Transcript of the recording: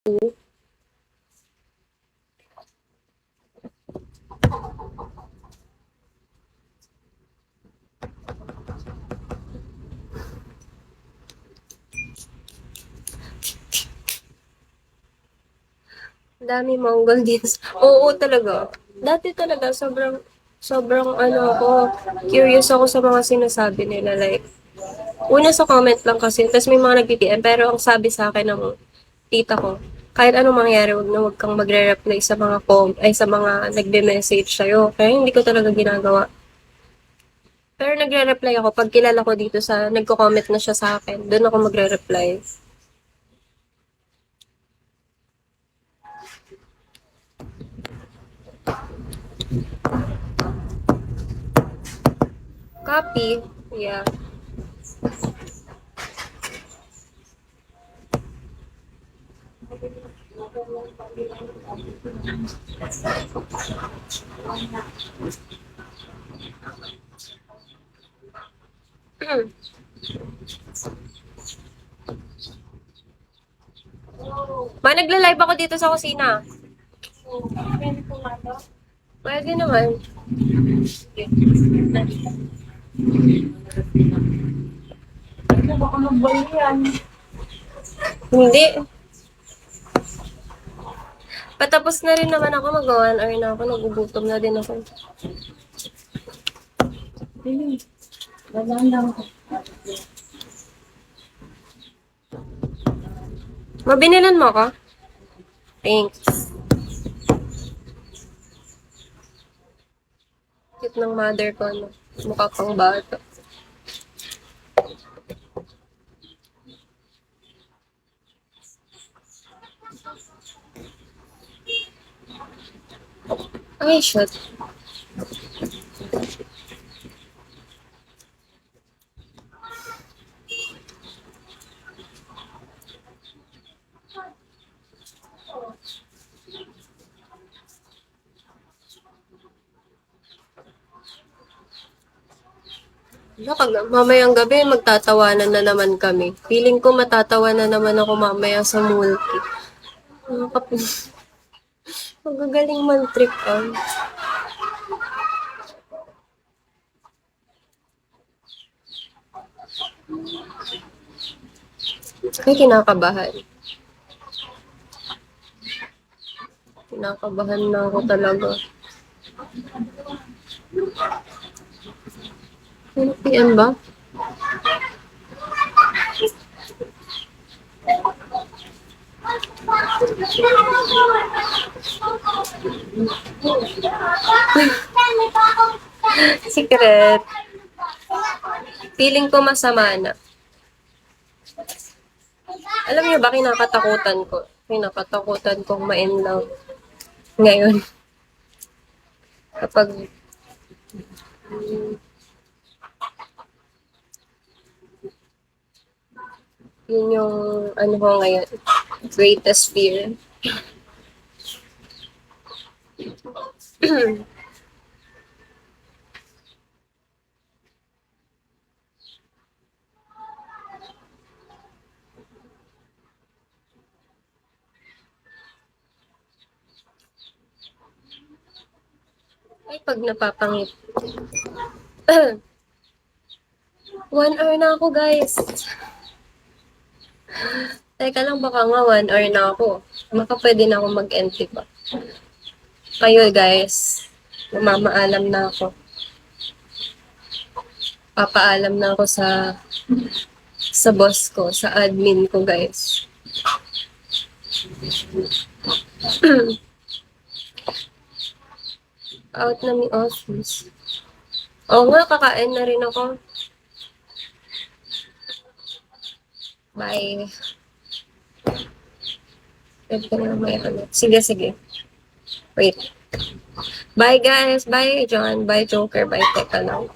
Dami Mongol dins. Oo talaga. Dati talaga, sobrang ano ako, curious ako sa mga sinasabi nila. Like, una sa comment lang kasi, tapos may mga nag-PM, pero ang sabi sa akin ng tita ko, kahit anong mangyari, wag kang magre-reply sa mga sa mga nagbe-message sa'yo. Kaya hindi ko talaga ginagawa. Pero nagre-reply ako pag kilala ko dito sa, nagko-comment na siya sa akin. Doon ako magre-reply. Copy. Yeah. Ma, nagla-live ako dito sa kusina. Pwede naman. Baka magbalik yan. Hindi. Patapos na rin naman ako, mag-1 hour na ako, nagugutom na din ako. Dadaan lang ako. Mabinilan mo ako? Thanks. Cute ng mother ko, no? Mukha pang bata. Ay, shit. Pag mamayang gabi, magtatawanan na naman kami. Feeling ko matatawanan naman ako mamaya sa multi. Magagaling man trip on. Ay, kinakabahan. Kinakabahan na ako talaga. Ano PM ba? Secret. Feeling ko masama na. Alam niyo ba, kinakatakutan kong ma-in love ngayon. Kapag yun yung ano ko ngayon, greatest fear. Ay, pag napapangit. 1 hour na ako, guys. Teka lang, baka nga 1 hour na ako. Baka pwede na ako mag-entry pa. Kayo, guys. Mamaalam na ako. Papaalam na ako sa boss ko, sa admin ko, guys. Out na mi office. Oo nga, kakain na rin ako. Bye. Pwede na may ano. Sige. Wait. Bye, guys. Bye, John. Bye, Joker. Bye, Teka lang.